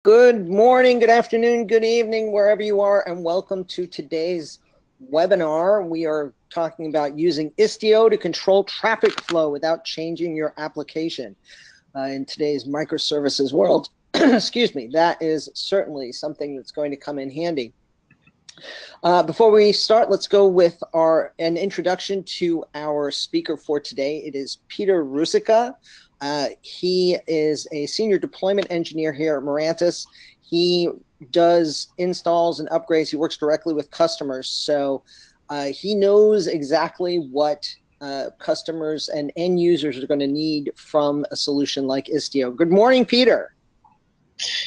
Good morning, good afternoon, good evening, wherever you are, and welcome to today's webinar. We are talking about using Istio to control traffic flow without changing your application in today's microservices world. Excuse me, that is certainly something that's going to come in handy. Before we start, let's go with an introduction to our speaker for today. It is Peter Rusica. He is a senior deployment engineer here at Mirantis. He does installs and upgrades. He works directly with customers. So he knows exactly what customers and end users are going to need from a solution like Istio. Good morning, Peter.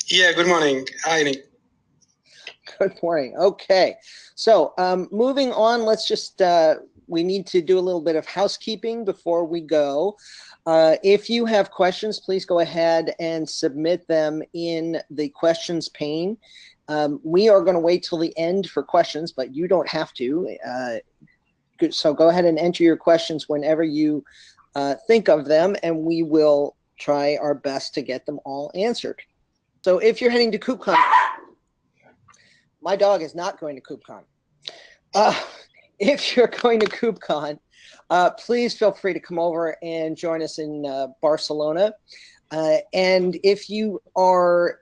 Yeah, good morning. Hi, Nick. Good morning. Okay. So moving on, let's just, we need to do a little bit of housekeeping before we go. If you have questions, please go ahead and submit them in the questions pane. We are going to wait till the end for questions, but you don't have to. So go ahead and enter your questions whenever you think of them, and we will try our best to get them all answered. So if you're heading to KubeCon, my dog is not going to KubeCon. If you're going to KubeCon, please feel free to come over and join us in Barcelona. And if you are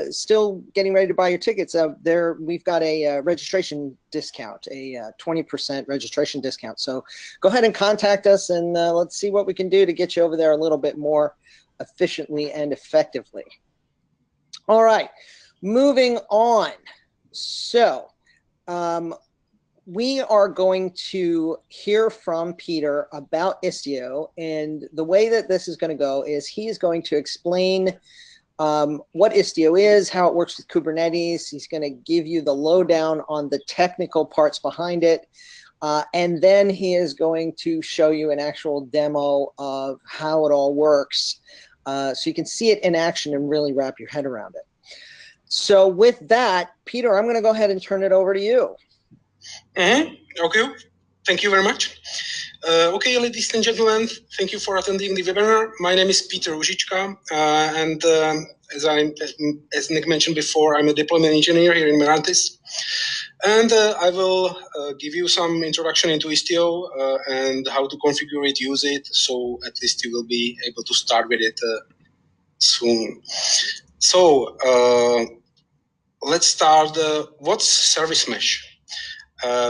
still getting ready to buy your tickets, we've got a registration discount, a 20% registration discount. So go ahead and contact us, and let's see what we can do to get you over there a little bit more efficiently and effectively. All right, moving on. So we are going to hear from Peter about Istio, and the way that this is going to go is he is going to explain what Istio is, how it works with Kubernetes. He's going to give you the lowdown on the technical parts behind it, and then he is going to show you an actual demo of how it all works, so you can see it in action and really wrap your head around it. So with that, Peter, I'm going to go ahead and turn it over to you. Okay, thank you very much. Okay, ladies and gentlemen, thank you for attending the webinar. My name is Peter Rusica, and as Nick mentioned before, I'm a deployment engineer here in Mirantis. And I will give you some introduction into Istio and how to configure it, use it, so at least you will be able to start with it soon. So let's start. What's service mesh?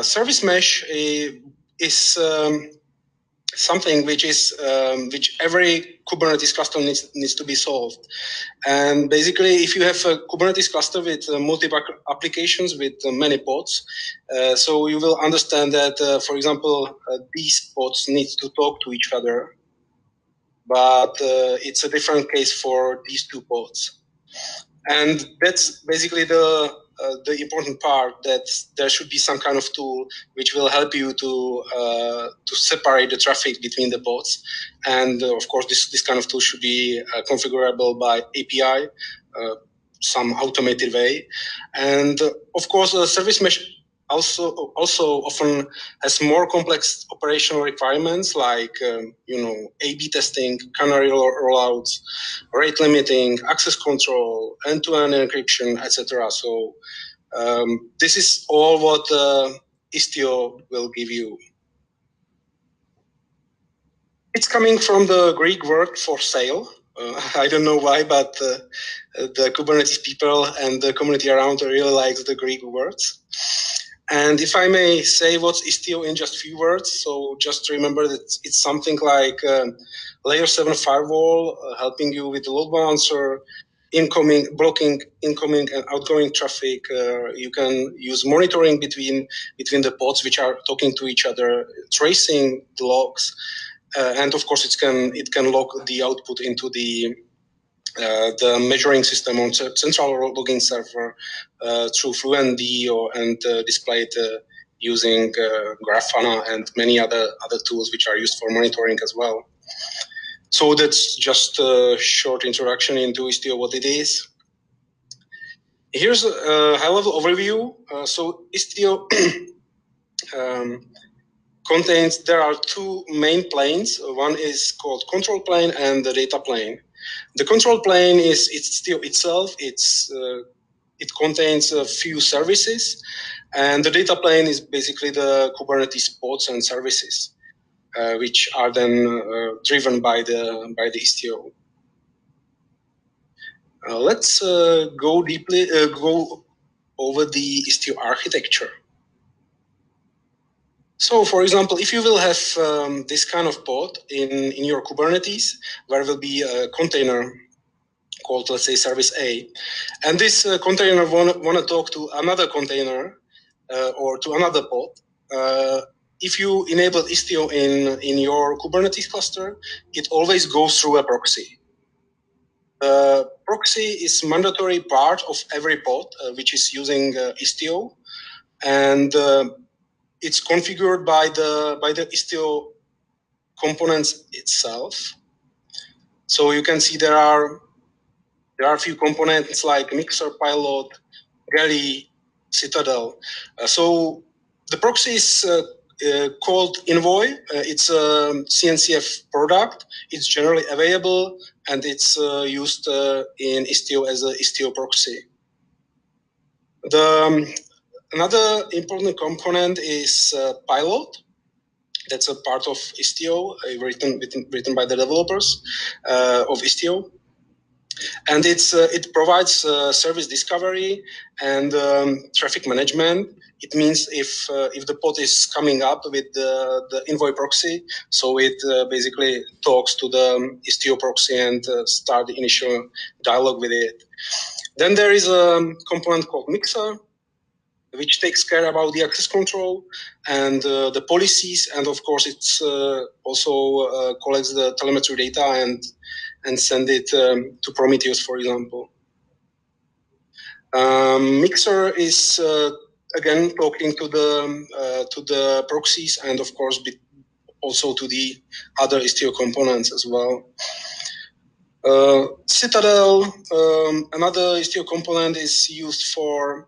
Service mesh is something which every Kubernetes cluster needs to be solved. And basically, if you have a Kubernetes cluster with multiple applications with many pods, so you will understand that, for example, these pods need to talk to each other, but it's a different case for these two pods. And that's basically the important part, that there should be some kind of tool which will help you to separate the traffic between the pods. And of course, this kind of tool should be configurable by API, some automated way. And of course, service mesh also often has more complex operational requirements, like A/B testing, canary rollouts, rate limiting, access control, end-to-end encryption, etc. So this is all what Istio will give you. It's coming from the Greek word for sale. I don't know why, but the Kubernetes people and the community around really likes the Greek words. And if I may say what's Istio in just a few words, so just remember that it's something like layer 7 firewall, helping you with the load balancer, blocking incoming and outgoing traffic. You can use monitoring between the pods which are talking to each other, tracing the logs, and of course it can log the output into the measuring system on central logging server through FluentD and display it using GraphRunner and many other tools which are used for monitoring as well. So that's just a short introduction into Istio, what it is. Here's a high-level overview. So Istio there are two main planes. One is called control plane and the data plane. The control plane is Istio itself. It contains a few services, and the data plane is basically the Kubernetes pods and services, which are then driven by the Istio. Let's go over the Istio architecture. So, for example, if you will have this kind of pod in your Kubernetes, where will be a container called, let's say, service A, and this container want to talk to another container or to another pod. If you enable Istio in your Kubernetes cluster, it always goes through a proxy. Proxy is mandatory part of every pod which is using Istio, and it's configured by the Istio components itself. So you can see there are a few components like Mixer, Pilot, Galley, Citadel. So the proxy is called Envoy. It's a CNCF product. It's generally available, and it's used in Istio as a Istio proxy. Another important component is Pilot. That's a part of Istio, written by the developers of Istio. And it provides service discovery and traffic management. It means if the pod is coming up with the Envoy proxy, so it basically talks to the Istio proxy and start the initial dialogue with it. Then there is a component called Mixer, which takes care about the access control and the policies, and of course it's also collects the telemetry data and send it to Prometheus, for example. Mixer is again talking to the proxies and of course also to the other Istio components as well. Citadel, another Istio component, is used for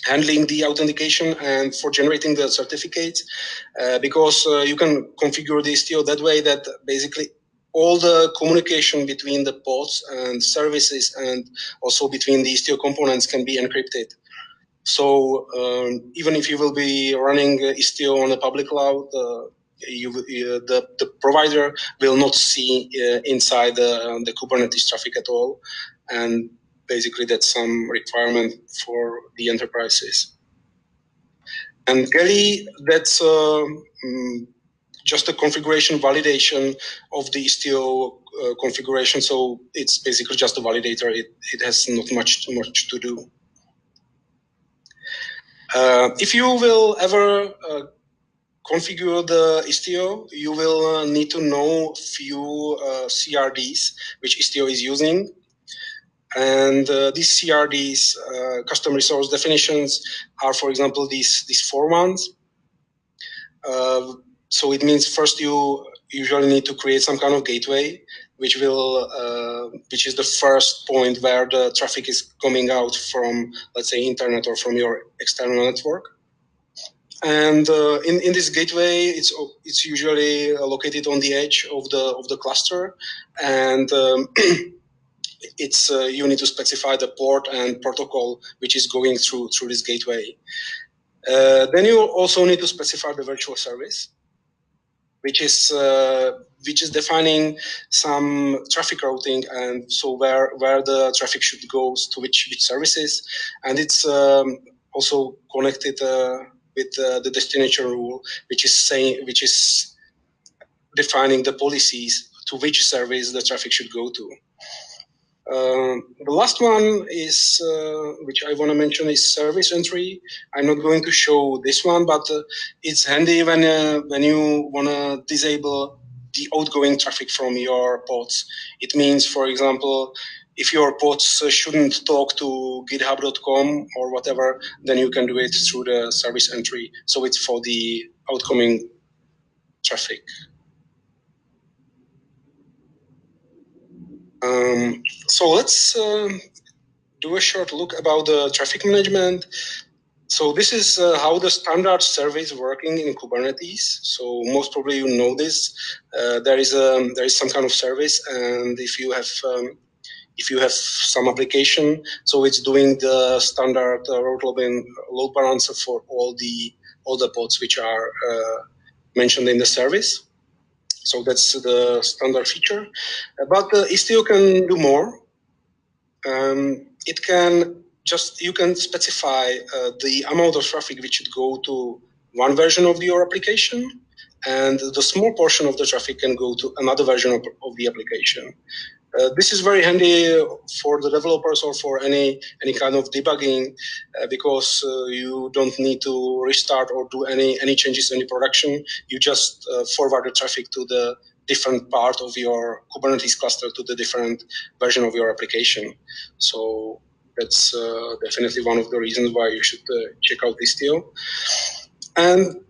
handling the authentication and for generating the certificates, because you can configure the Istio that way that basically all the communication between the pods and services and also between the Istio components can be encrypted. So even if you will be running Istio on the public cloud, the provider will not see inside the Kubernetes traffic at all, and basically that's some requirement for the enterprises. And Galley, that's just a configuration validation of the Istio configuration. So it's basically just a validator. It has not much to do. If you will ever configure the Istio, you will need to know few CRDs which Istio is using. And these CRDs, custom resource definitions, are, for example, these 4 ones. So it means first you usually need to create some kind of gateway, which is the first point where the traffic is coming out from, let's say, internet or from your external network. And in this gateway, it's usually located on the edge of the cluster, and it's you need to specify the port and protocol which is going through this gateway. Then you also need to specify the virtual service, which is defining some traffic routing, and so where the traffic should go to which services, and it's also connected with the destination rule, which is defining the policies to which service the traffic should go to. The last one is, which I want to mention, is service entry. I'm not going to show this one, but it's handy when you want to disable the outgoing traffic from your pods. It means, for example, if your pods shouldn't talk to github.com or whatever, then you can do it through the service entry. So it's for the outgoing traffic. So let's do a short look about the traffic management. So this is how the standard survey is working in Kubernetes. So most probably you know this. There is some kind of service, and if you have some application, so it's doing the standard road load balancer for all the pods which are mentioned in the service. So that's the standard feature. But Istio can do more. It can you can specify the amount of traffic which should go to one version of your application, and the small portion of the traffic can go to another version of the application. This is very handy for the developers or for any kind of debugging, because you don't need to restart or do any changes in the production. You just forward the traffic to the different part of your Kubernetes cluster, to the different version of your application. So that's definitely one of the reasons why you should check out Istio. And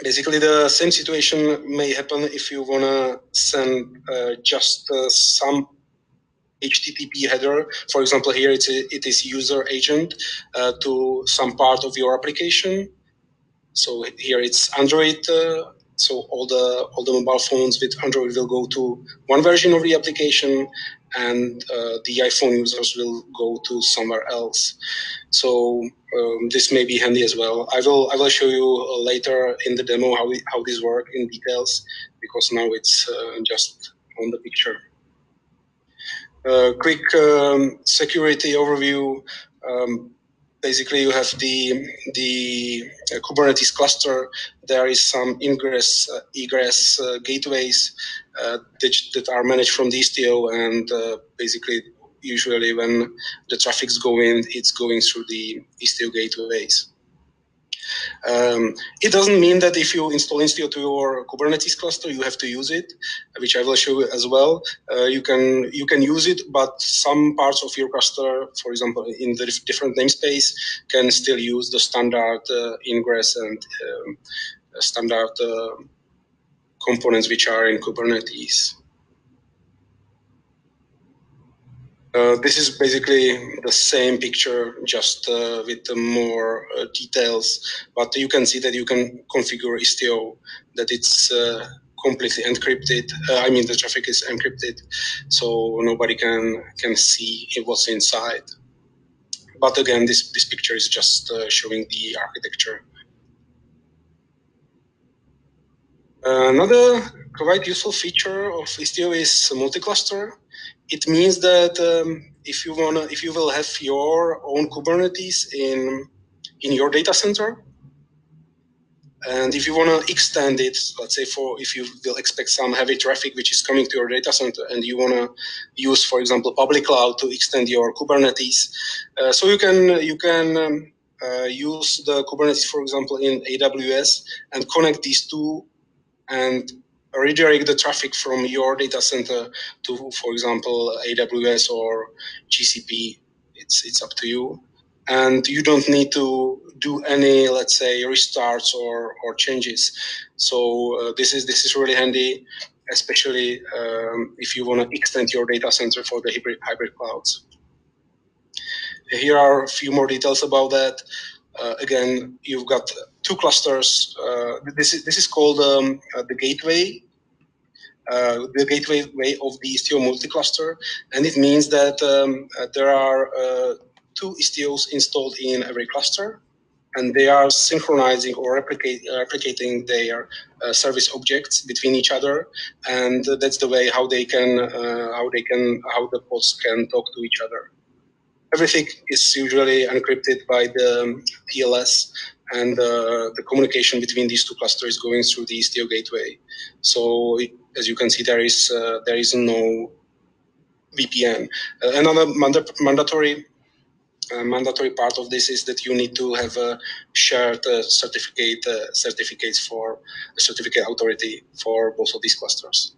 basically, the same situation may happen if you want to send just some HTTP header. For example, here it is user agent to some part of your application. So here it's Android. So all the mobile phones with Android will go to one version of the application, and the iPhone users will go to somewhere else. So this may be handy as well. I will show you later in the demo how this works in details, because now it's just on the picture. Quick security overview. Basically, you have the Kubernetes cluster. There is some ingress, egress gateways that are managed from the Istio, and basically, usually when the traffic's going, it's going through the Istio gateways. It doesn't mean that if you install Istio to your Kubernetes cluster, you have to use it, which I will show you as well. You can use it, but some parts of your cluster, for example, in the different namespace, can still use the standard ingress and standard components which are in Kubernetes. This is basically the same picture, just with more details, but you can see that you can configure Istio, that it's completely encrypted. I mean, the traffic is encrypted, so nobody can see what's inside. But again, this picture is just showing the architecture. Another quite useful feature of Istio is multi-cluster. It means that if you will have your own Kubernetes in your data center, and if you want to extend it, let's say if you will expect some heavy traffic which is coming to your data center, and you want to use, for example, public cloud to extend your Kubernetes, so you can use the Kubernetes, for example, in AWS, and connect these two and redirect the traffic from your data center to, for example, AWS or GCP. It's up to you. And you don't need to do any, let's say, restarts or changes. So this is really handy, especially if you want to extend your data center for the hybrid clouds. Here are a few more details about that. Again, you've got two clusters. This is called the gateway way of the Istio multi-cluster, and it means that there are two Istios installed in every cluster, and they are synchronizing or replicating their service objects between each other, and that's the way how the pods can talk to each other. Everything is usually encrypted by the TLS, and the communication between these two clusters is going through the Istio gateway. So as you can see, there is no VPN. Another mandatory part of this is that you need to have a shared certificates for a certificate authority for both of these clusters.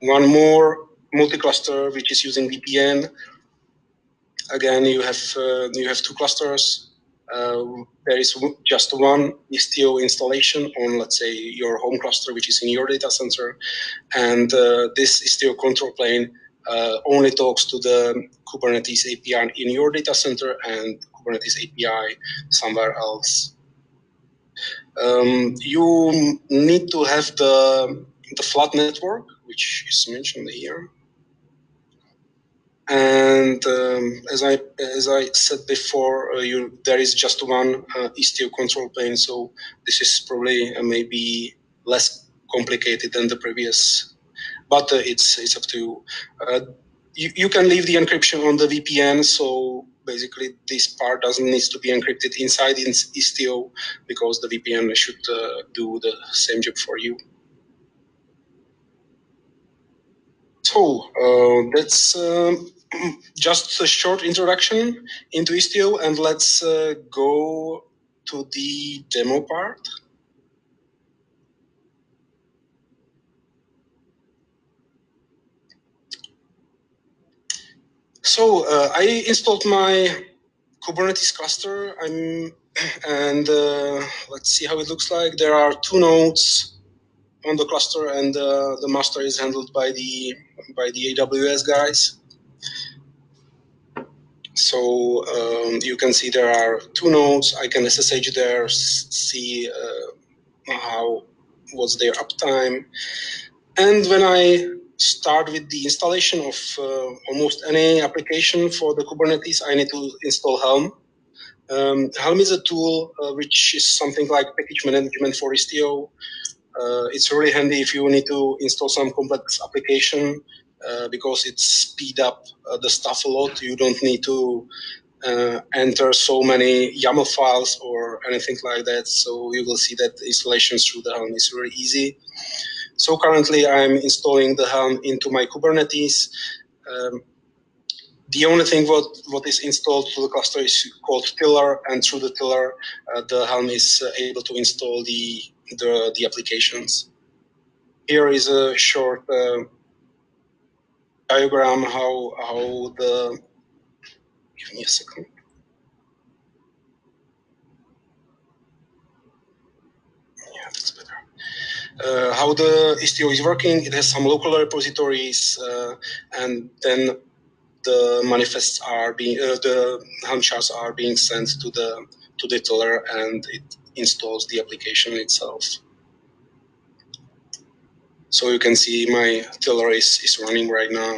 One more multi-cluster which is using VPN. Again, you have two clusters. There is just one Istio installation on, let's say, your home cluster, which is in your data center, and this Istio control plane only talks to the Kubernetes API in your data center, and Kubernetes API somewhere else. You need to have the flat network, which is mentioned here. And as I said before, there is just one Istio control plane, so this is probably maybe less complicated than the previous, but it's up to you. You can leave the encryption on the VPN, so basically this part doesn't need to be encrypted inside Istio because the VPN should do the same job for you. So that's just a short introduction into Istio, and let's go to the demo part. So I installed my Kubernetes cluster, and let's see how it looks like. There are 2 nodes on the cluster, and the master is handled by the AWS guys. So you can see there are 2 nodes. I can SSH there, see what's their uptime. And when I start with the installation of almost any application for the Kubernetes, I need to install Helm. Helm is a tool which is something like package management for Istio. It's really handy if you need to install some complex application because it speeds up the stuff a lot. You don't need to enter so many YAML files or anything like that. So you will see that installation through the Helm is really easy. So currently I'm installing the Helm into my Kubernetes. The only thing what is installed to the cluster is called tiller, and through the tiller, the Helm is able to install the applications. Here is a short diagram how the. Give me a second. Yeah, that's better. How the Istio is working? It has some local repositories, and then the manifests are being the Helm charts are being sent to the tiller, and it installs the application itself. So you can see my tiller is running right now.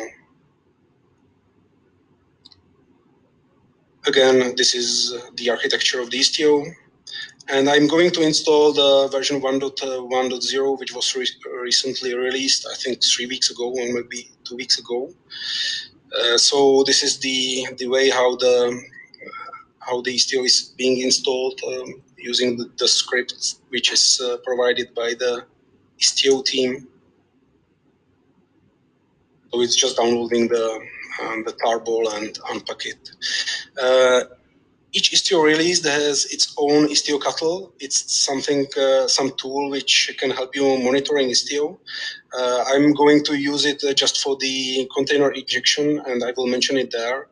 Again, this is the architecture of the Istio, and I'm going to install the version 1.1.0, which was recently released, I think 3 weeks ago or maybe 2 weeks ago. So this is the way how the Istio is being installed using the script which is provided by the Istio team. So it's just downloading the tarball and unpack it. Each Istio release has its own Istio cattle. It's something, some tool which can help you monitoring Istio. I'm going to use it just for the container injection, and I will mention it there.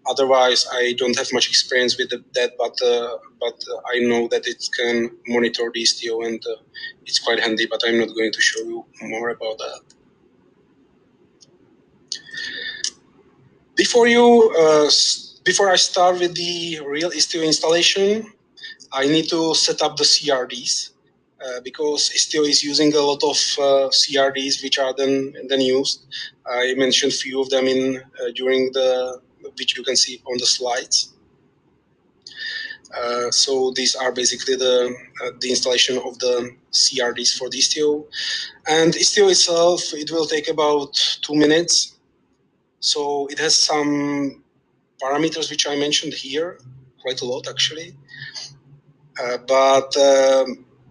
Otherwise, I don't have much experience with that, but I know that it can monitor the Istio, and it's quite handy, but I'm not going to show you more about that. Before I start with the real Istio installation, I need to set up the CRDs because Istio is using a lot of CRDs which are then used. I mentioned a few of them during which you can see on the slides. So these are basically the installation of the CRDs for the Istio. And Istio itself, it will take about 2 minutes. So it has some parameters which I mentioned here, quite a lot actually. But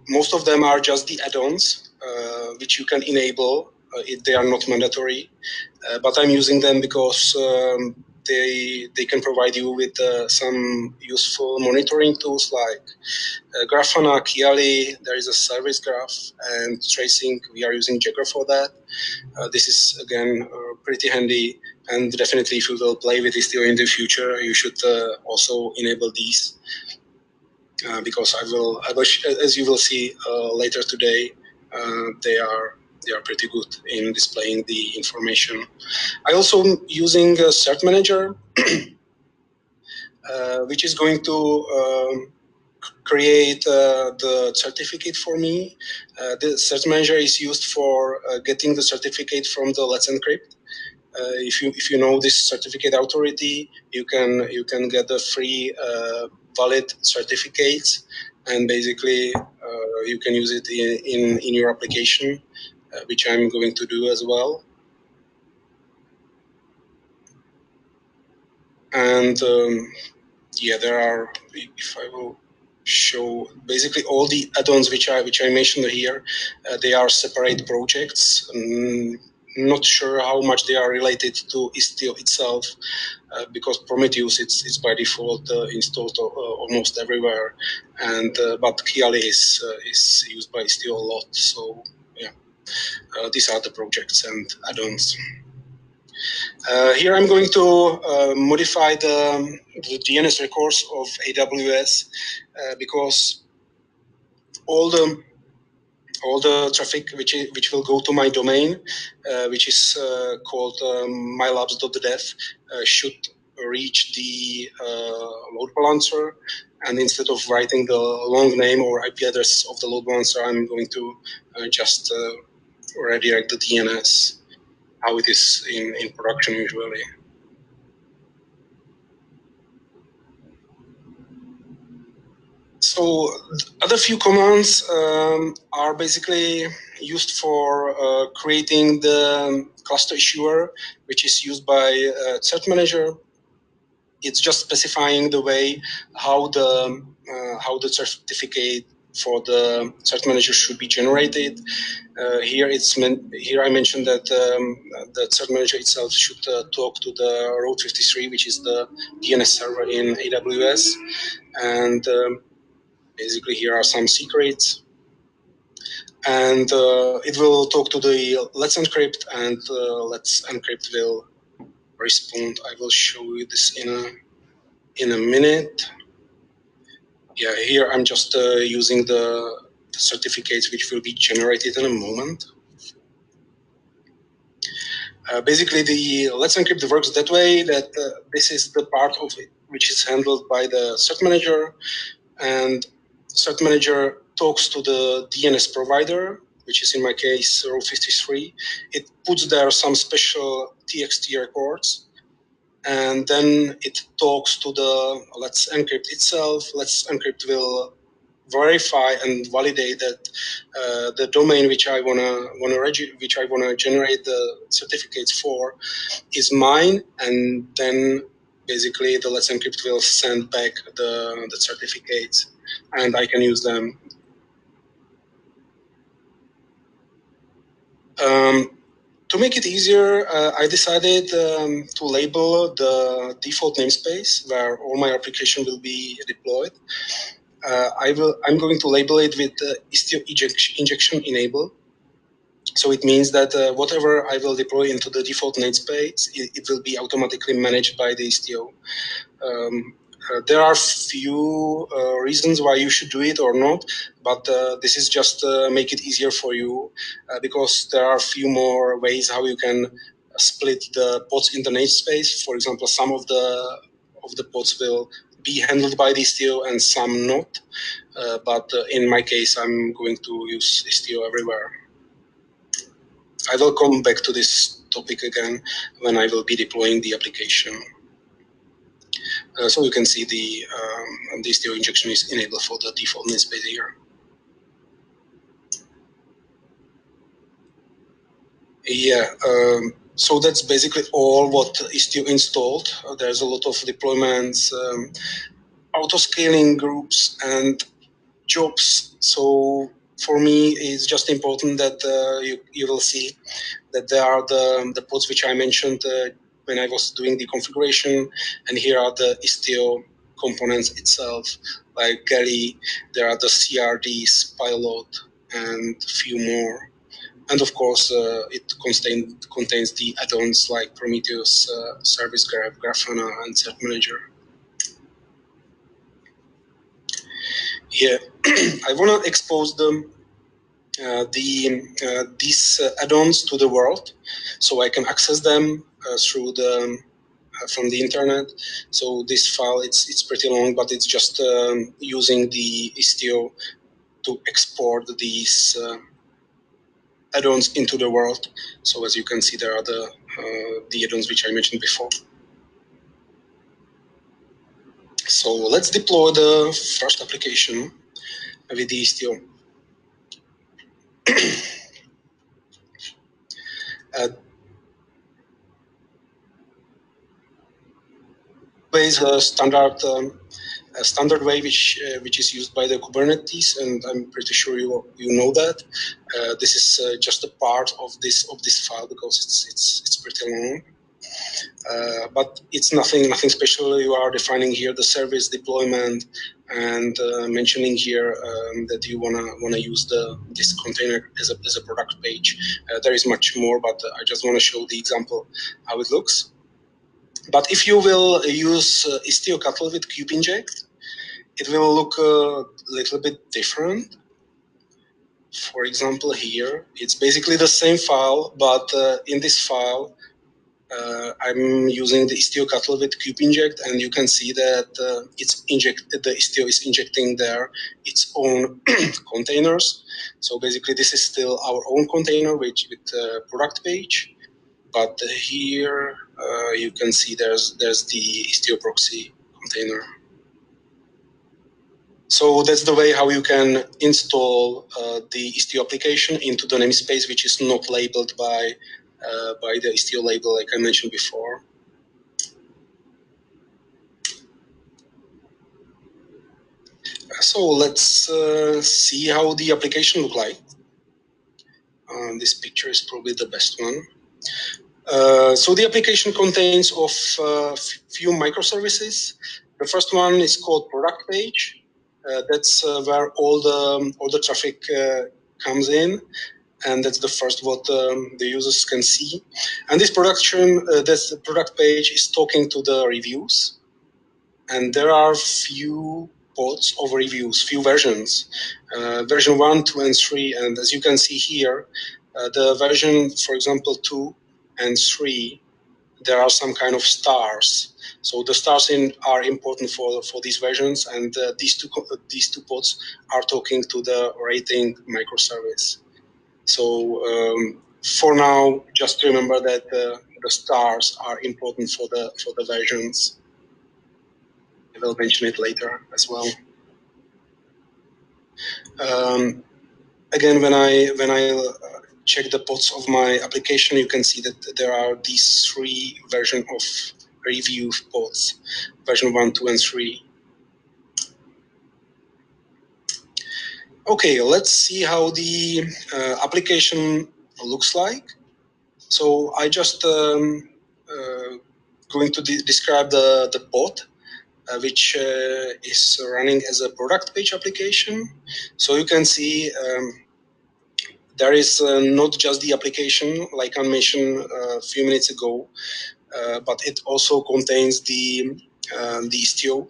most of them are just the add-ons, which you can enable. They are not mandatory, but I'm using them because they can provide you with some useful monitoring tools like GraphRunner, Kiali. There is a service graph, and tracing. We are using Jagger for that. This is again pretty handy, and definitely if you will play with Istio in the future, you should also enable these. Because I will, as you will see later today, they are pretty good in displaying the information. I also using Cert Manager. which is going to create the certificate for me. The cert manager is used for getting the certificate from the Let's Encrypt. If you know this certificate authority, you can get the free valid certificates, and basically you can use it in your application, which I'm going to do as well. And yeah, there are, if I will show basically all the add-ons which I mentioned here, they are separate projects. Not sure how much they are related to Istio itself, because Prometheus it's by default installed almost everywhere, and but Kiali is used by Istio a lot. So yeah, these are the projects and add-ons. Here I'm going to modify the DNS records of AWS because all the traffic which will go to my domain, which is called mylabs.dev, should reach the load balancer. And instead of writing the long name or IP address of the load balancer, I'm going to just redirect the DNS, how it is in production usually. So other few commands are basically used for creating the cluster issuer, which is used by cert manager. It's just specifying the way how the certificate for the cert manager should be generated. Here I mentioned that the cert manager itself should talk to the Route 53, which is the DNS server in AWS, and basically, here are some secrets, and it will talk to the Let's Encrypt, and Let's Encrypt will respond. I will show you this in a minute. Yeah, here I'm just using the certificates which will be generated in a moment. Basically, the Let's Encrypt works that way that this is the part of it which is handled by the cert manager, and cert manager talks to the DNS provider, which is in my case Route 53. It puts there some special TXT records, and then it talks to the Let's Encrypt itself. Let's Encrypt will verify and validate that the domain which I wanna generate the certificates for is mine, and then basically the Let's Encrypt will send back the certificates, and I can use them. To make it easier, I decided to label the default namespace where all my application will be deployed. I'm going to label it with Istio injection enable. So it means that whatever I will deploy into the default namespace, it will be automatically managed by the Istio. There are few reasons why you should do it or not, but this is just make it easier for you because there are a few more ways how you can split the pods in the namespace. For example, some of the pods will be handled by the Istio and some not. But in my case, I'm going to use Istio everywhere. I will come back to this topic again when I will be deploying the application. So you can see the Istio injection is enabled for the default namespace here. Yeah, so that's basically all what Istio installed. There's a lot of deployments, auto-scaling groups, and jobs. So for me, it's just important that you will see that there are the pods which I mentioned when I was doing the configuration, and here are the Istio components itself, like Galley, there are the CRDS, Pilot, and a few more. And of course, it contains the add-ons like Prometheus, Service Graph, GraphRunner, and Cert Manager. Yeah, I want to expose them these add-ons to the world, so I can access them through the from the internet. So this file, it's pretty long, but it's just using the Istio to export these add-ons into the world. So as you can see, there are the add-ons which I mentioned before. So let's deploy the first application with the Istio. Is a standard way which is used by the Kubernetes, and I'm pretty sure you know that. This is just a part of this file because it's pretty long. But it's nothing special. You are defining here the service deployment and mentioning here that you wanna use this container as a product page. There is much more, but I just want to show the example how it looks. But if you will use Istio Cattle with kubeinject, it will look a little bit different. For example, here it's basically the same file, but in this file I'm using the Istio Cattle with kubeinject, and you can see that the Istio is injecting there its own containers. So basically, this is still our own container with product page. But here you can see there's the Istio proxy container. So that's the way how you can install the Istio application into the namespace, which is not labeled by the Istio label, like I mentioned before. So let's see how the application look like. This picture is probably the best one. So the application contains of few microservices. The first one is called product page. That's where all the traffic comes in, and that's the first what the users can see. And this this product page is talking to the reviews, and there are few pods of reviews, few versions, version 1, 2, and 3. And as you can see here, the version, for example, 2 and 3, there are some kind of stars. So the stars are important for these versions, and these two pods are talking to the rating microservice. So for now, just remember that the stars are important for the versions. I will mention it later as well. Again, when I check the pods of my application, you can see that there are these 3 versions of review pods, version 1, 2, and 3. Okay, let's see how the application looks like. So I just going to describe the pod, which is running as a product page application. So you can see there is not just the application, like I mentioned a few minutes ago, but it also contains the Istio,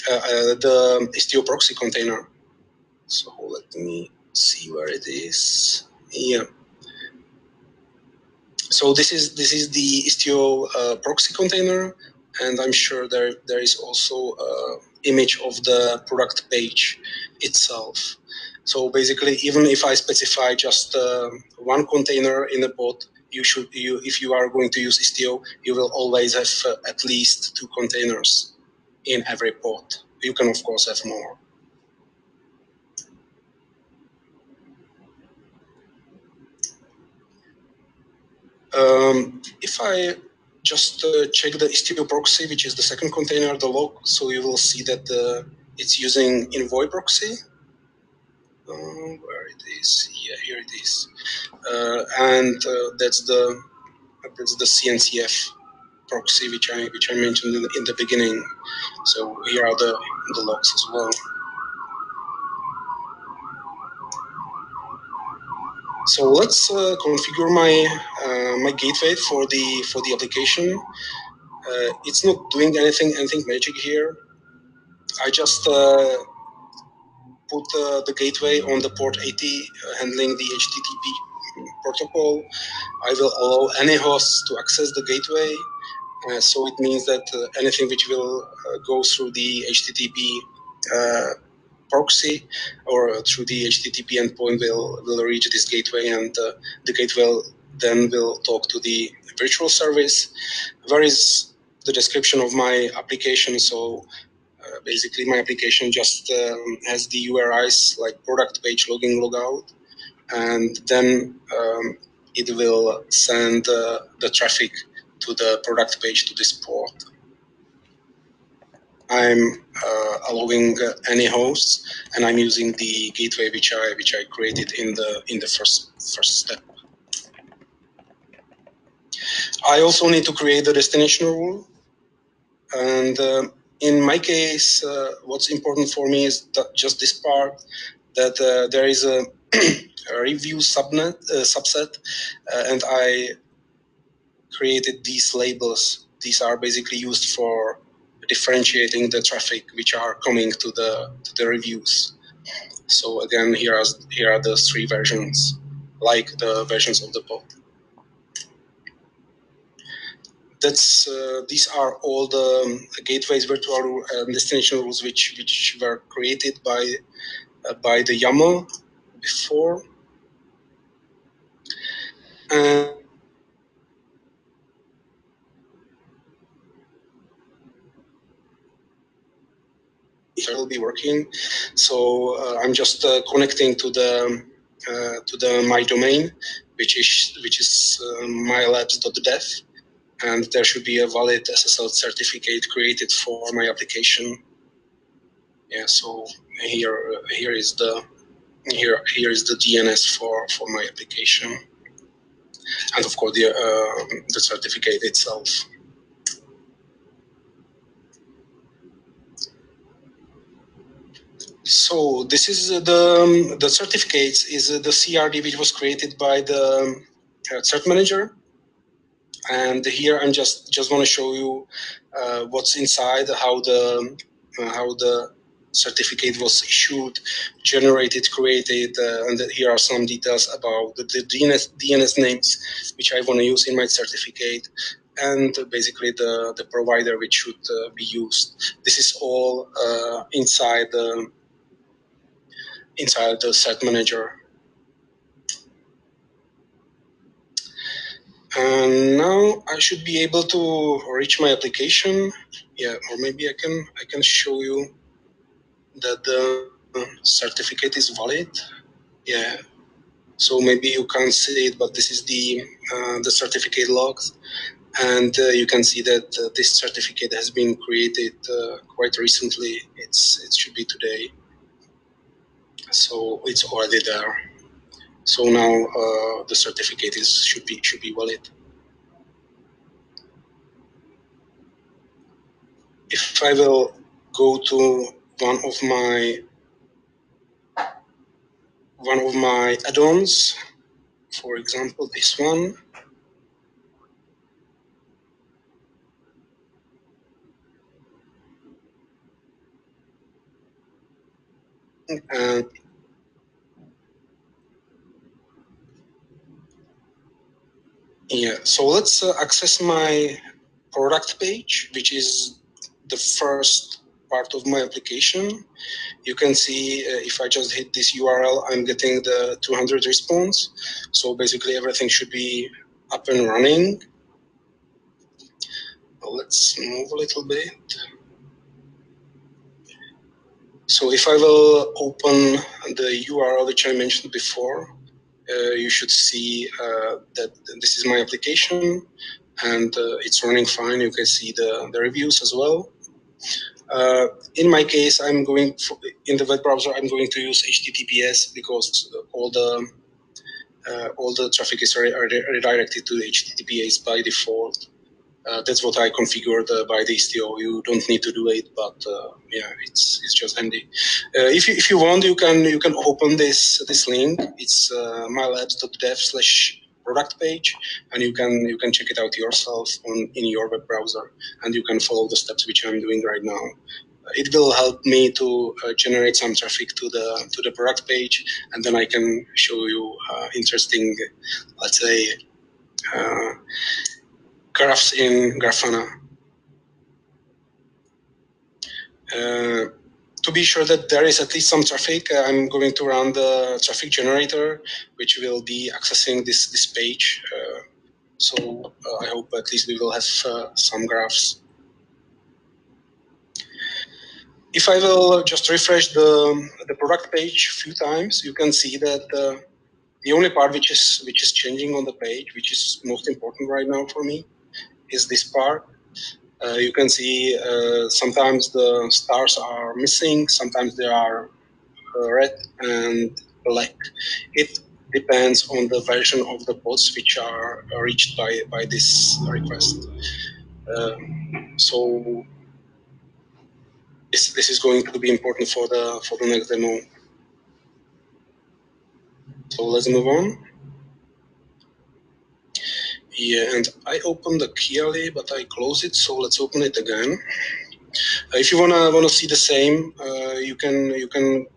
the Istio proxy container. So let me see where it is. Yeah. So this is the Istio proxy container, and I'm sure there is also image of the product page itself. So basically, even if I specify just one container in a pod, if you are going to use Istio, you will always have at least 2 containers in every pod. You can of course have more. If I just check the Istio proxy, which is the second container, the log, so you will see that it's using envoy proxy. Where it is? Yeah, here it is. And that's the CNCF proxy, which I mentioned in the beginning. So here are the logs as well. So let's configure my gateway for the application. It's not doing anything magic here. I just put the gateway on the port 80, handling the HTTP protocol. I will allow any host to access the gateway, So it means that anything which will go through the HTTP proxy or through the HTTP endpoint will reach this gateway, and the gateway then will talk to the virtual service. Where is the description of my application? So basically my application just has the URIs like product page, login, logout, and then it will send the traffic to the product page to this port. I'm allowing any hosts, and I'm using the gateway which I created in the first step. I also need to create the destination rule, and in my case, what's important for me is that just this part, that there is a review subset, and I created these labels. These are basically used for differentiating the traffic which are coming to the reviews. So again, here are the three versions, like the versions of the pod. These are all the gateways, virtual and destination rules which were created by the YAML before. And it will be working. So I'm just connecting to the my domain, which is mylabs.dev, and there should be a valid SSL certificate created for my application. Yeah. So here is the DNS for my application, and of course the certificate itself. So this is the certificates is the CRD which was created by the cert manager, and here I'm just want to show you what's inside, how the certificate was issued, generated, created, and here are some details about the DNS names which I want to use in my certificate, and basically the provider which should be used. This is all inside the site manager. And now I should be able to reach my application. Yeah, or maybe I can show you that the certificate is valid. Yeah. So maybe you can't see it, but this is the certificate logs, and you can see that this certificate has been created quite recently. It should be today. So it's already there. So now the certificate should be valid. If I will go to one of my add-ons, for example, this one, and yeah, so let's access my product page, which is the first part of my application. You can see if I just hit this URL, I'm getting the 200 response. So basically everything should be up and running. Let's move a little bit. So if I will open the URL which I mentioned before, you should see that this is my application, and it's running fine. You can see the reviews as well. In my case, in the web browser, I'm going to use HTTPS because all the traffic is redirected to HTTPS by default. That's what I configured by the Istio. You don't need to do it, but yeah, it's just handy. If you want, you can open this link. It's mylabs.dev/product page, and you can check it out yourself in your web browser, and you can follow the steps which I'm doing right now. It will help me to generate some traffic to the product page, and then I can show you interesting, let's say, graphs in GraphRunner. To be sure that there is at least some traffic, I'm going to run the traffic generator, which will be accessing this page. So I hope at least we will have some graphs. If I will just refresh the product page a few times, you can see that the only part which is changing on the page, which is most important right now for me, is this part. You can see sometimes the stars are missing, sometimes they are red and black. It depends on the version of the pods which are reached by this request. So this is going to be important for the next demo. So let's move on. Yeah, and I opened the Kiali, but I closed it. So let's open it again. If you wanna see the same, you can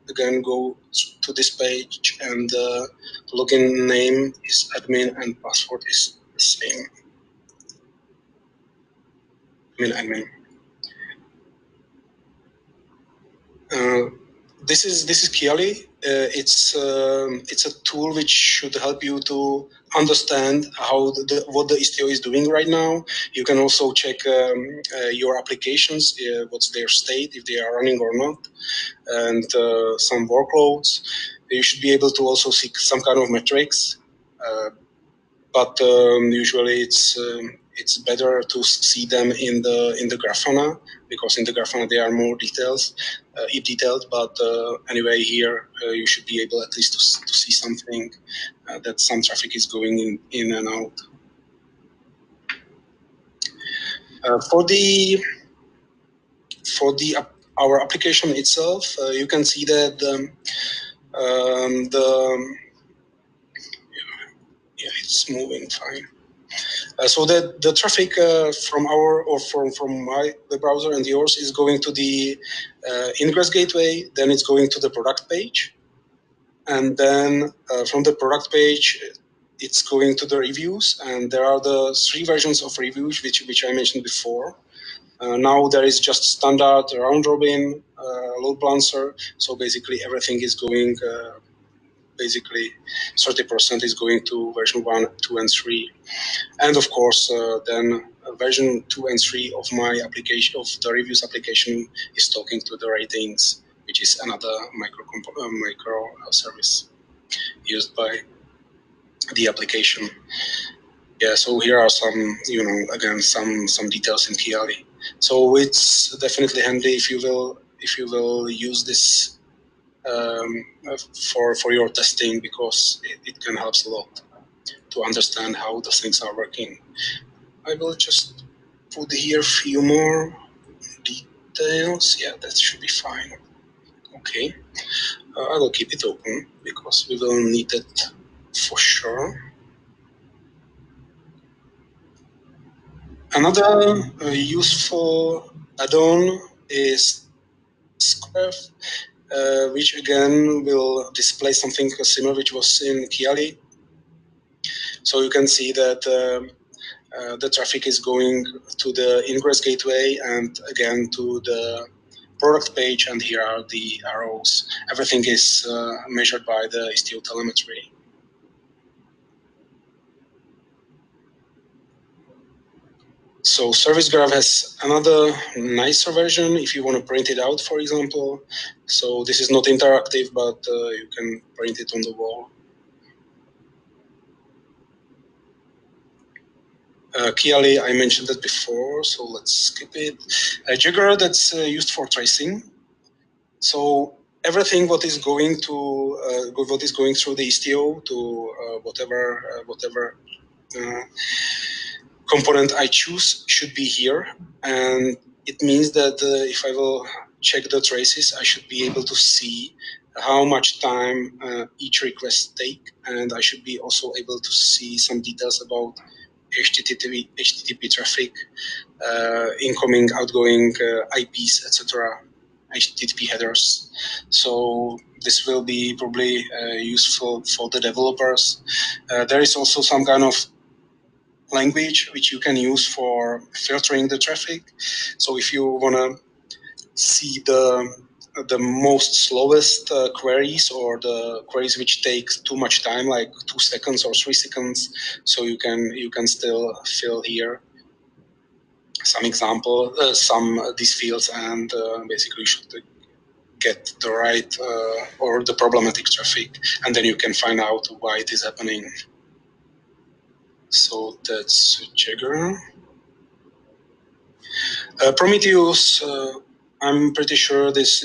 again go to this page, and the login name is admin and password is the same. Admin. This is Kiali. It's a tool which should help you to understand how what the Istio is doing right now. You can also check your applications, what's their state, if they are running or not, and some workloads. You should be able to also see some kind of metrics, but usually it's better to see them in the GraphRunner, because in the GraphRunner they are more detailed. But anyway, here you should be able at least to see something, that some traffic is going in and out. For our application itself, you can see that it's moving fine. So that the traffic from our or from my the browser and yours is going to the ingress gateway, then it's going to the product page, and then from the product page it's going to the reviews, and there are the 3 versions of reviews which I mentioned before. Now there is just standard round robin load balancer, so basically everything is going. Basically 30% is going to version 1, 2, and 3. And of course, then version 2 and 3 of my application, of the reviews application, is talking to the ratings, which is another micro service used by the application. Yeah, so here are some, again, some details in Kiali. So it's definitely handy if you will use this for your testing, because it can help a lot to understand how the things are working. I will just put here a few more details. Yeah, that should be fine. Okay, I will keep it open because we will need it for sure. Another useful add-on is Graph, which again will display something similar which was in Kiali. So you can see that the traffic is going to the ingress gateway and again to the product page, and here are the arrows. Everything is measured by the Istio telemetry. So Service Graph has another nicer version if you want to print it out, for example. So this is not interactive, but you can print it on the wall. Kiali, I mentioned that before, so let's skip it. Jigger, that's used for tracing. So everything what is going through the Istio to whatever component I choose should be here, and it means that if I will check the traces, I should be able to see how much time each request take, and I should be also able to see some details about HTTP traffic, incoming, outgoing IPs, etc., HTTP headers. So this will be probably useful for the developers. There is also some kind of language which you can use for filtering the traffic. So if you want to see the most slowest queries, or the queries which take too much time, like 2 seconds or 3 seconds, so you can still fill here some example, these fields, and basically you should get the right or the problematic traffic, and then you can find out why it is happening. So that's Jagger. Prometheus, I'm pretty sure this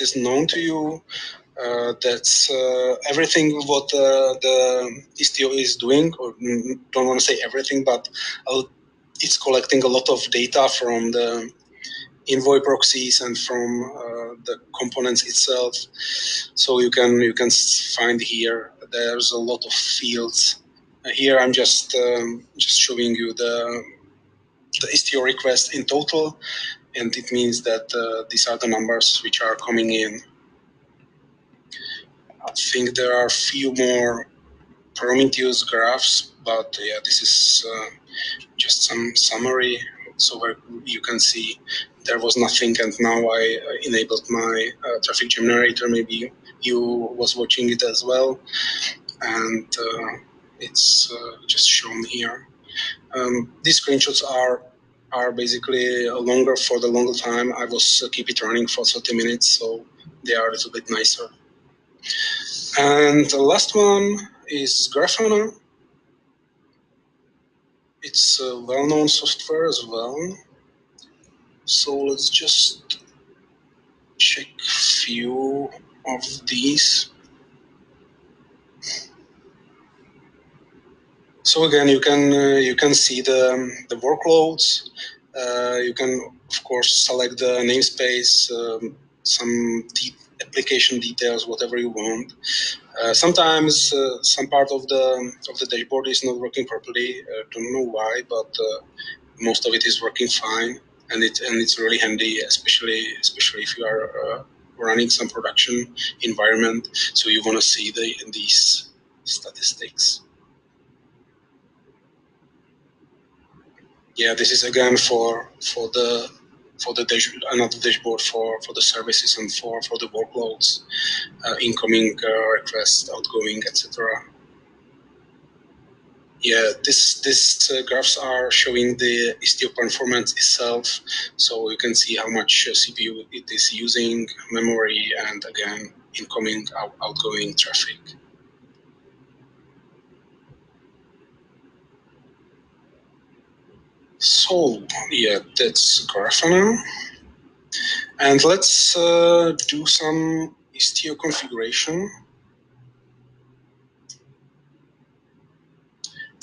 is known to you. That's everything what the Istio is doing, or don't want to say everything, but it's collecting a lot of data from the envoy proxies and from the components itself. So you can find here there's a lot of fields. Here I'm just showing you the Istio request in total, and it means that these are the numbers which are coming in. I think there are a few more Prometheus graphs, but yeah, this is just some summary. So where you can see there was nothing, and now I enabled my traffic generator. Maybe you was watching it as well, and it's just shown here. These screenshots are basically longer for the longer time. I was keep it running for 30 minutes, so they are a little bit nicer. And the last one is GraphRunner. It's a well-known software as well. So let's just check a few of these. So again, you can see the workloads. You can of course select the namespace, some application details, whatever you want. Sometimes some part of the dashboard is not working properly. Don't know why, but most of it is working fine, and it's really handy, especially if you are running some production environment. So you want to see these statistics. Yeah, this is again for the another dashboard for the services and for the workloads, incoming requests, outgoing, etc. Yeah, this graphs are showing the Istio performance itself, so you can see how much CPU it is using, memory, and again incoming, outgoing traffic. So yeah, that's GraphRunner. And let's do some Istio configuration.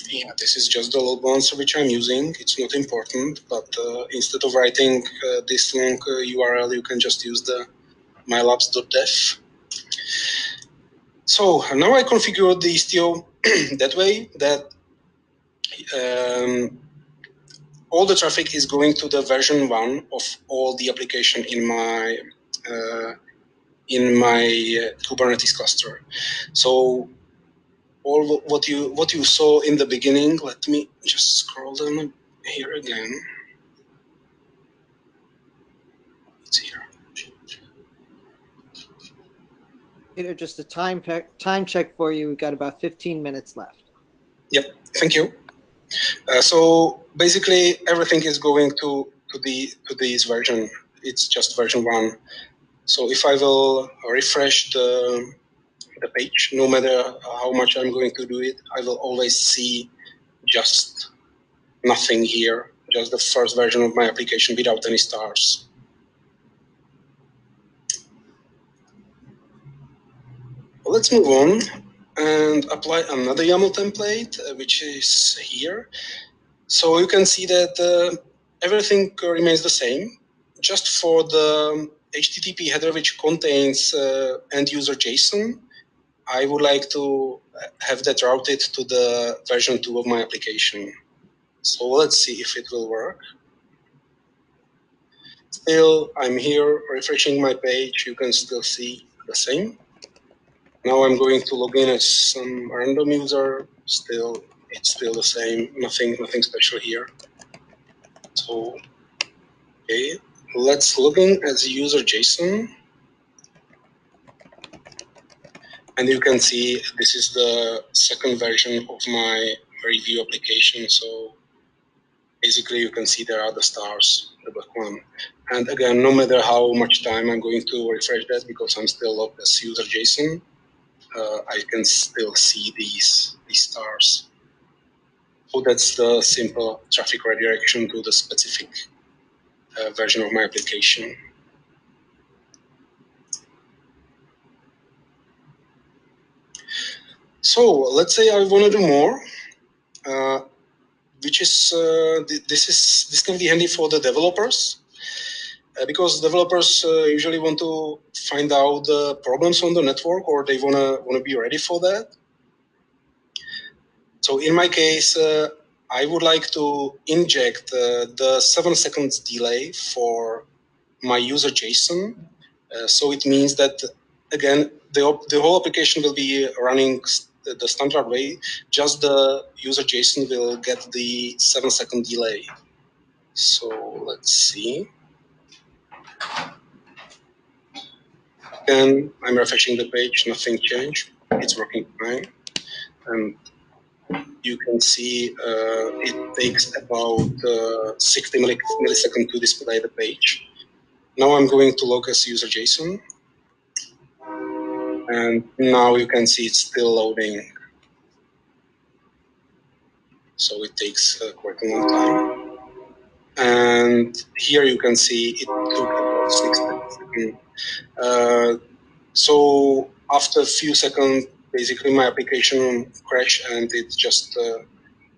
Yeah, this is just the load balancer which I'm using. It's not important, but instead of writing this long URL, you can just use the mylabs.dev. So now I configured the Istio that way that all the traffic is going to the version 1 of all the application in my Kubernetes cluster. So all what you saw in the beginning, let me just scroll down here again. It's here. Just a time check for you. We've got about 15 minutes left. Yep, thank you. So basically, everything is going to this version. It's just version 1. So if I will refresh the page, no matter how much I'm going to do it, I will always see just nothing here, just the first version of my application without any stars. Let's move on and apply another YAML template, which is here. So you can see that everything remains the same, just for the HTTP header, which contains end-user JSON. I would like to have that routed to the version 2 of my application. So let's see if it will work. Still, I'm here refreshing my page. You can still see the same. Now I'm going to log in as some random user. Still, it's still the same, nothing special here. So, okay, let's log in as user JSON. And you can see this is the second version of my review application. So basically you can see there are the stars, the black one. And again, no matter how much time I'm going to refresh that, because I'm still logged as user JSON, I can still see these stars. So that's the simple traffic redirection to the specific version of my application. So let's say I want to do more, which is this can be handy for the developers, because developers usually want to find out the problems on the network, or they wanna be ready for that. So in my case, I would like to inject the 7 seconds delay for my user JSON. So it means that, again, the whole application will be running the standard way, just the user JSON will get the 7 second delay. So let's see. And I'm refreshing the page, nothing changed. It's working fine. And you can see it takes about 60 milliseconds to display the page. Now I'm going to log as user JSON. And now you can see it's still loading. So it takes quite a long time. And here you can see it took about 6 seconds. So after a few seconds, basically my application crashed and it just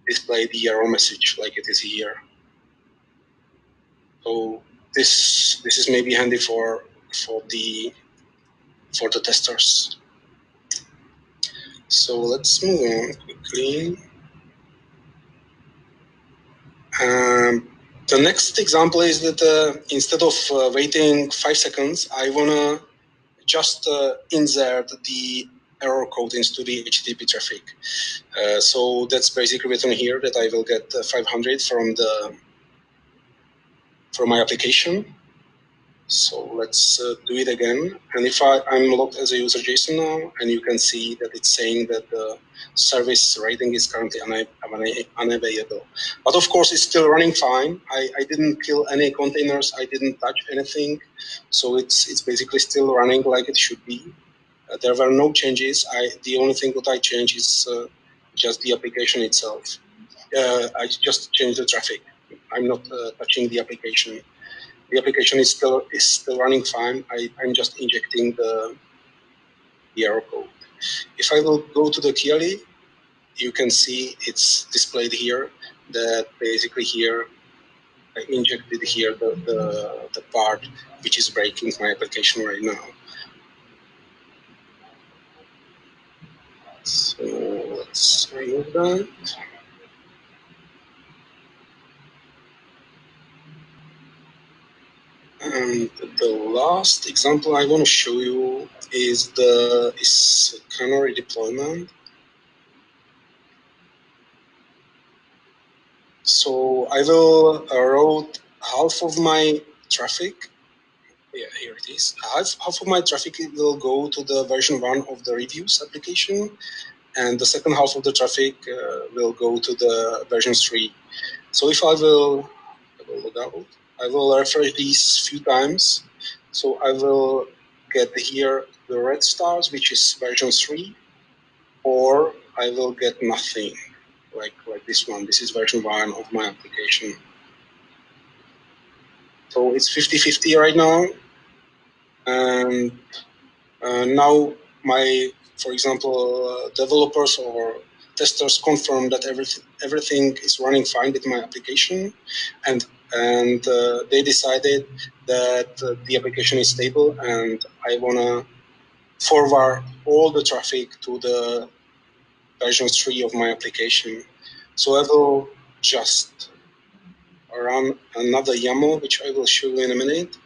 displayed the error message like it is here. So this is maybe handy for the testers. So let's move on quickly. The next example is that instead of waiting 5 seconds, I want to just insert the error code into the HTTP traffic. So that's basically written here that I will get 500 from my application. So let's do it again. And if I'm logged as a user JSON now, and you can see that it's saying that the service rating is currently unavailable. But of course, it's still running fine. I didn't kill any containers. I didn't touch anything. So it's basically still running like it should be. There were no changes. The only thing that I changed is just the application itself. I just changed the traffic. I'm not touching the application. The application is still running fine. I'm just injecting the error code. If I will go to the QLE, you can see it's displayed here. That basically here I injected here the part which is breaking my application right now. So let's remove that. And the last example I want to show you is canary deployment. So I will route half of my traffic. Yeah, here it is. Half of my traffic will go to the version 1 of the reviews application, and the second half of the traffic will go to the version 3. So if I will log out, I will refresh these few times. So I will get here the red stars, which is version 3, or I will get nothing, like this one. This is version 1 of my application. So it's 50-50 right now. And now for example, developers or testers confirm that everything is running fine with my application, and they decided that the application is stable, and I want to forward all the traffic to the version 3 of my application. So I will just run another YAML, which I will show you in a minute,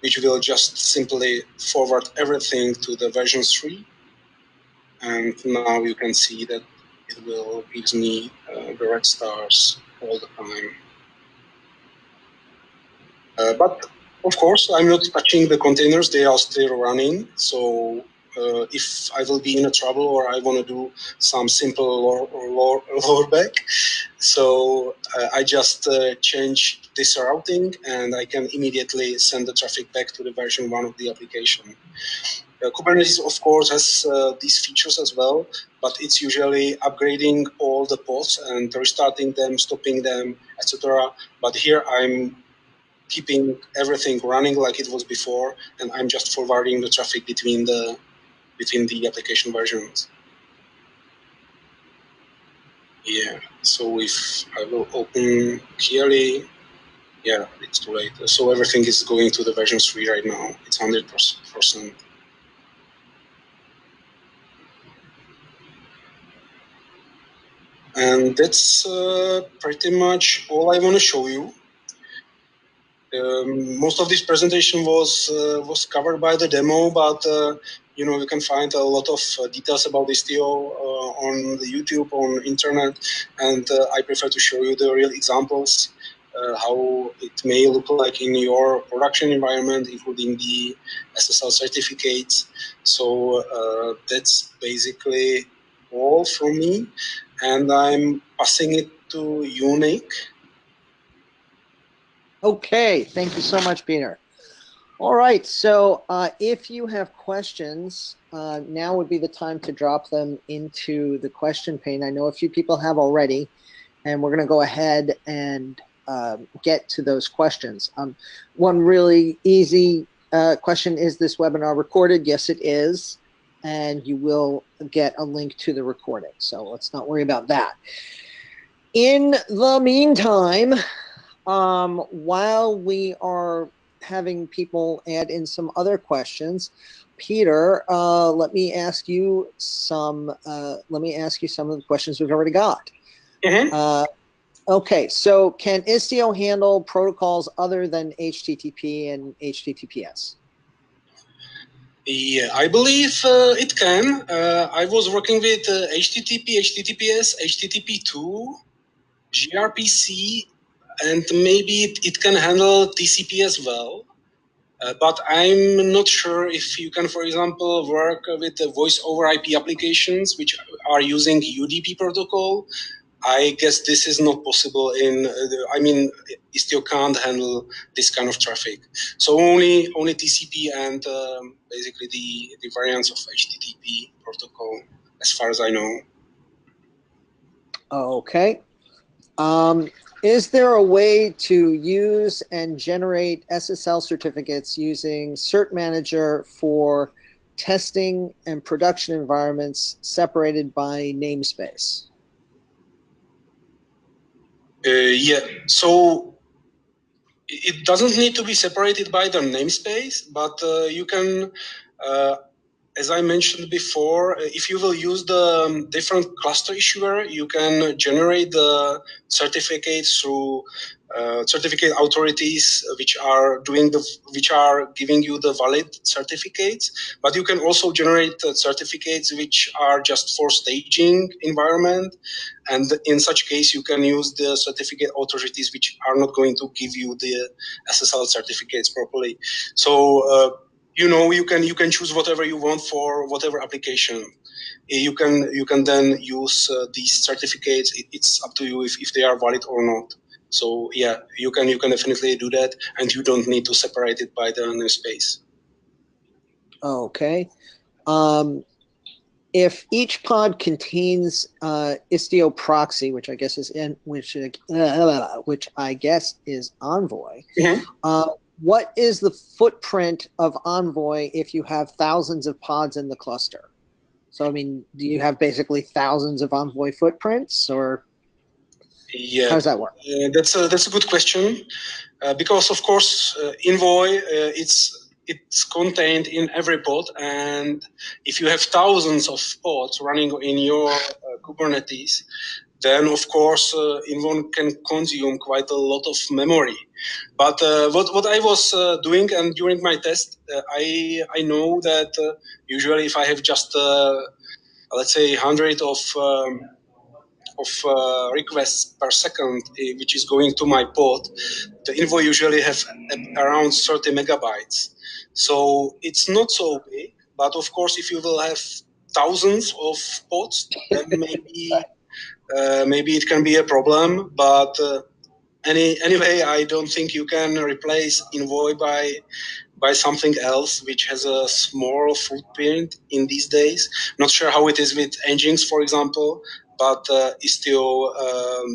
which will just simply forward everything to the version 3. And now you can see that it will gives me the red stars all the time. But of course, I'm not touching the containers; they are still running. So if I will be in a trouble or I want to do some simple rollback, so I just change this routing and I can immediately send the traffic back to the version 1 of the application. Kubernetes, of course, has these features as well, but it's usually upgrading all the pods and restarting them, stopping them, etc. But here I'm keeping everything running like it was before, and I'm just forwarding the traffic between the application versions. Yeah, so if I will open clearly, yeah, it's too late. So everything is going to the version 3 right now. It's 100%. And that's pretty much all I want to show you. Most of this presentation was covered by the demo, but you know, you can find a lot of details about Istio on the YouTube, on internet, and I prefer to show you the real examples, how it may look like in your production environment, including the SSL certificates. So that's basically all from me, and I'm passing it to you, Nick. Okay, thank you so much, Peter. All right, so if you have questions, now would be the time to drop them into the question pane. I know a few people have already, and we're going to go ahead and get to those questions. One really easy question, is this webinar recorded? Yes, it is, and you will get a link to the recording, so let's not worry about that. In the meantime, while we are having people add in some other questions, Peter, let me ask you some of the questions we've already got. Mm-hmm. Okay, so can Istio handle protocols other than HTTP and HTTPS? Yeah, I believe it can. I was working with HTTP, HTTPS, HTTP2, gRPC, and maybe it can handle TCP as well. But I'm not sure if you can, for example, work with the voice over IP applications which are using UDP protocol. I guess this is not possible in, I mean, Istio can't handle this kind of traffic. So only TCP and basically the variants of HTTP protocol, as far as I know. Okay. Is there a way to use and generate SSL certificates using Cert Manager for testing and production environments separated by namespace? Yeah, so it doesn't need to be separated by the namespace, but you can, as I mentioned before, if you will use the different cluster issuer, you can generate the certificates through certificate authorities which are giving you the valid certificates. But you can also generate certificates which are just for staging environment, and in such case you can use the certificate authorities which are not going to give you the SSL certificates properly. So you know, you can choose whatever you want for whatever application. You can then use these certificates. It's up to you if they are valid or not. So yeah, you can definitely do that, and you don't need to separate it by the namespace. Okay. If each pod contains Istio proxy, which I guess is which I guess is Envoy, Mm-hmm. What is the footprint of Envoy if you have thousands of pods in the cluster? So, I mean, do you have basically thousands of Envoy footprints, or Yeah, how does that work? That's a good question, because of course Envoy it's contained in every pod, and if you have thousands of pods running in your Kubernetes, then of course Envoy can consume quite a lot of memory. But what I was doing, and during my test, I know that usually if I have just let's say 100 of requests per second, which is going to my pod, the Envoy usually have around 30 megabytes. So it's not so big, but of course, if you will have thousands of pods, then maybe it can be a problem. But anyway, I don't think you can replace Envoy by something else which has a small footprint in these days. Not sure how it is with engines, for example, but Istio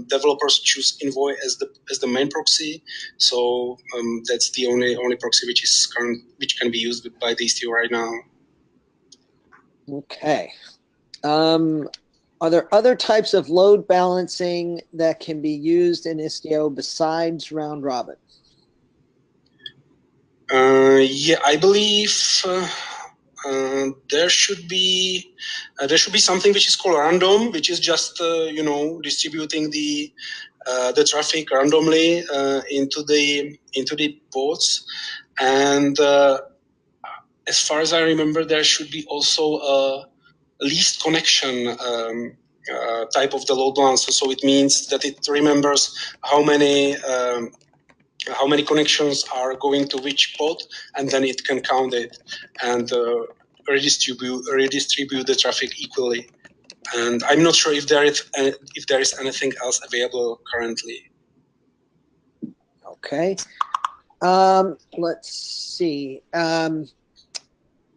developers choose Envoy as the main proxy. So that's the only proxy which can be used by the Istio right now. Okay. Are there other types of load balancing that can be used in Istio besides round robin? Yeah, I believe there should be something which is called random, which is just distributing the traffic randomly into the pods, and as far as I remember, there should be also a least connection type of the load balancer. So it means that it remembers how many connections are going to which pod, and then it can count it and redistribute the traffic equally. And I'm not sure if there is anything else available currently. Okay. Let's see.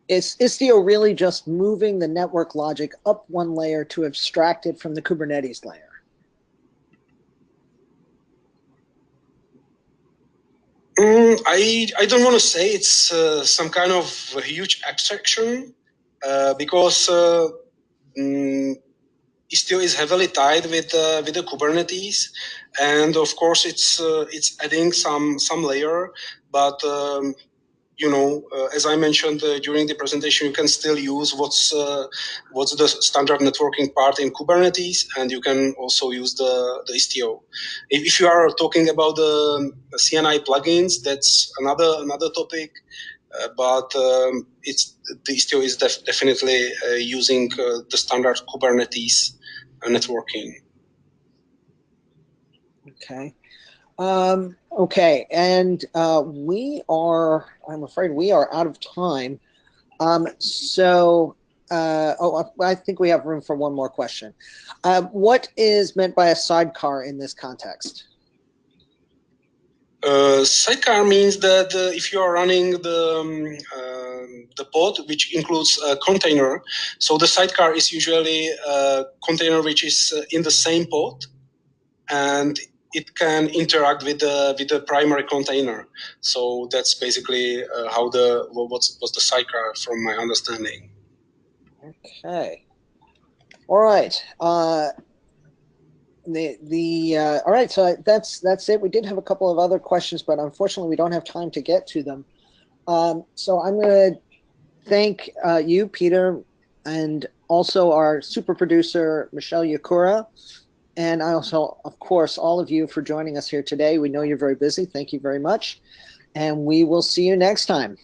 Is Istio really just moving the network logic up one layer to abstract it from the Kubernetes layer? I don't want to say it's some kind of huge abstraction because Istio is heavily tied with the Kubernetes, and of course it's adding some layer, but as I mentioned during the presentation, you can still use what's the standard networking part in Kubernetes, and you can also use the Istio. If you are talking about the CNI plugins, that's another topic. But the Istio is definitely using the standard Kubernetes networking. Okay. Okay, and I'm afraid we are out of time. I think we have room for one more question. What is meant by a sidecar in this context? Sidecar means that if you are running the pod, which includes a container, so the sidecar is usually a container which is in the same pod, and it can interact with the primary container. So that's basically what's the sidecar from my understanding. Okay. All right. All right. So that's it. We did have a couple of other questions, but unfortunately, we don't have time to get to them. So I'm going to thank you, Peter, and also our super producer, Michelle Yakura. And I also, of course, all of you for joining us here today. We know you're very busy. Thank you very much. And we will see you next time.